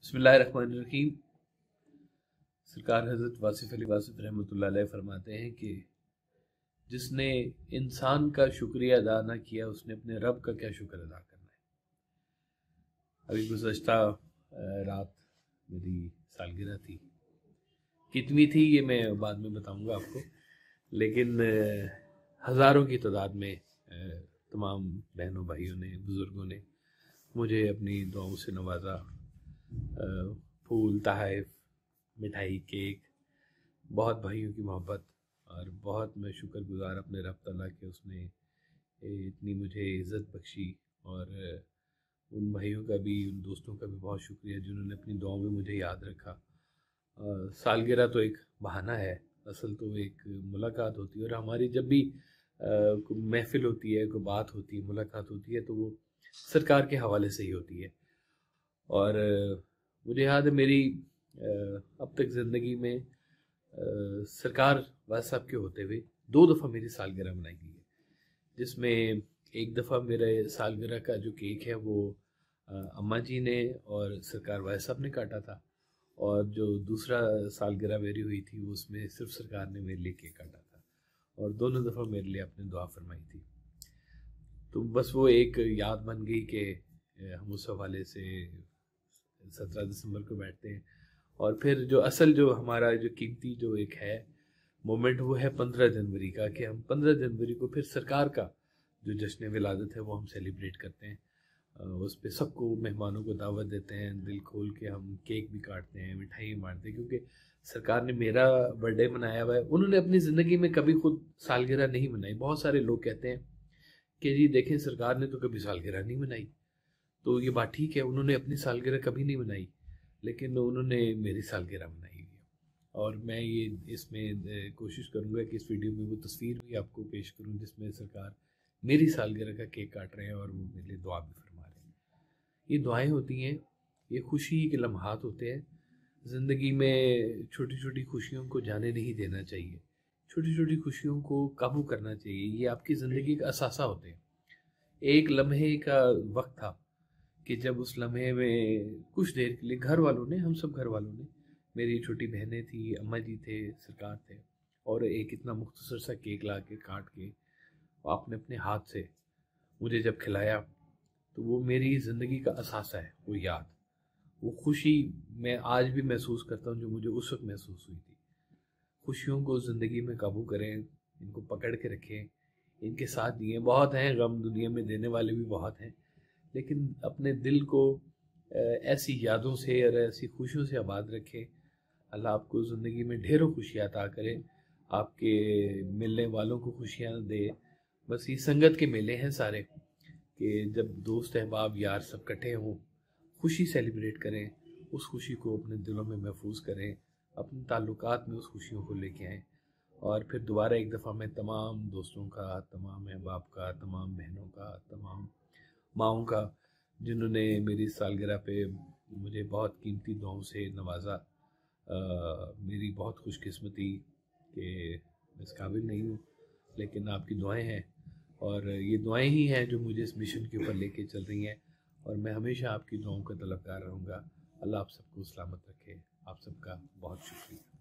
बिस्मिल्लाहिर्रहमानिर्रहीम। सरकार हज़रत वासिफ़ अली वासिफ़ रहमतुल्लाह अलैह फरमाते हैं कि जिसने इंसान का शुक्रिया अदा ना किया उसने अपने रब का क्या शुक्र अदा करना है। अभी गुज़श्ता रात मेरी सालगिरह थी। कितनी थी ये मैं बाद में बताऊंगा आपको, लेकिन हज़ारों की तादाद में तमाम बहनों भाइयों ने, बुज़ुर्गों ने मुझे अपनी दुआओं से नवाजा। फूल, तोहफ़े, मिठाई, केक, बहुत भाइयों की मोहब्बत, और बहुत मैं शुक्रगुज़ार अपने रब तआला के, उसने इतनी मुझे इज़्ज़त बख्शी। और उन भाइयों का भी, उन दोस्तों का भी बहुत शुक्रिया जिन्होंने अपनी दुआओं में मुझे याद रखा। सालगिरह तो एक बहाना है, असल तो एक मुलाकात होती है। और हमारी जब भी कोई महफ़िल होती है, कोई बात होती है, मुलाकात होती है, तो वो सरकार के हवाले से ही होती है। और मुझे याद है मेरी अब तक ज़िंदगी में सरकार वाइस साहब के होते हुए 2 दफ़ा मेरी सालगिरह मनाई गई है, जिसमें एक दफ़ा मेरे सालगिरह का जो केक है वो अम्मा जी ने और सरकार वाइस साहब ने काटा था, और जो दूसरा सालगिरह मेरी हुई थी उसमें सिर्फ सरकार ने मेरे लिए केक काटा था, और दोनों दफ़ा मेरे लिए आपने दुआ फरमाई थी। तो बस वो एक याद बन गई कि हम उस हवाले से 17 दिसंबर को बैठते हैं। और फिर जो असल जो हमारा जो कीमती जो एक है मोमेंट, वो है 15 जनवरी का, कि हम 15 जनवरी को फिर सरकार का जो जश्न विलादत है वो हम सेलिब्रेट करते हैं। उस पर सबको, मेहमानों को दावत देते हैं, दिल खोल के हम केक भी काटते हैं, मिठाई बांटते हैं, क्योंकि सरकार ने मेरा बर्थडे मनाया हुआ है। उन्होंने अपनी ज़िंदगी में कभी खुद सालगिरह नहीं मनाई। बहुत सारे लोग कहते हैं कि जी देखें, सरकार ने तो कभी सालगिरह नहीं मनाई। तो ये बात ठीक है, उन्होंने अपनी सालगिरह कभी नहीं मनाई, लेकिन उन्होंने मेरी सालगिरह मनाई हुई है। और मैं ये इसमें कोशिश करूँगा कि इस वीडियो में वो तस्वीर भी आपको पेश करूँ जिसमें सरकार मेरी सालगिरह का केक काट रहे हैं और वो मेरे लिए दुआ भी फरमा रहे हैं। ये दुआएं होती हैं, ये खुशी के लम्हात होते हैं। ज़िंदगी में छोटी छोटी खुशियों को जाने नहीं देना चाहिए, छोटी छोटी खुशियों को काबू करना चाहिए। ये आपकी ज़िंदगी का असासा होते हैं। एक लम्हे का वक्त था कि जब उस लम्हे में कुछ देर के लिए घर वालों ने, हम सब घर वालों ने, मेरी छोटी बहनें थी, अम्मा जी थे, सरकार थे, और एक इतना मुख्तसर सा केक ला के काट के आपने अपने हाथ से मुझे जब खिलाया, तो वो मेरी ज़िंदगी का असासा है। वो याद, वो खुशी मैं आज भी महसूस करता हूँ जो मुझे उस वक्त महसूस हुई थी। खुशियों को ज़िंदगी में काबू करें, इनको पकड़ के रखें, इनके साथ दिए। बहुत हैं गम दुनिया में, देने वाले भी बहुत हैं, लेकिन अपने दिल को ऐसी यादों से और ऐसी खुशियों से आबाद रखें। अल्लाह आपको ज़िंदगी में ढेरों खुशियाँ अता करे, आपके मिलने वालों को खुशियाँ दे। बस ये संगत के मेले हैं सारे, कि जब दोस्त अहबाब यार सब इकट्ठे हों, खुशी सेलिब्रेट करें, उस खुशी को अपने दिलों में महफूज करें, अपने ताल्लुकात में उस खुशियों को लेके आएँ। और फिर दोबारा एक दफ़ा मैं तमाम दोस्तों का, तमाम अहबाब का, तमाम बहनों का, तमाम माँओं का, जिन्होंने मेरी सालगिरह पे मुझे बहुत कीमती दुआओं से नवाजा। मेरी बहुत खुशकिस्मती कि मैं इस काबिल नहीं हूँ, लेकिन आपकी दुआएं हैं, और ये दुआएं ही हैं जो मुझे इस मिशन के ऊपर लेके चल रही हैं, और मैं हमेशा आपकी दुआओं का तलबगार रहूँगा। अल्लाह आप सबको सलामत रखे। आप सबका बहुत शुक्रिया।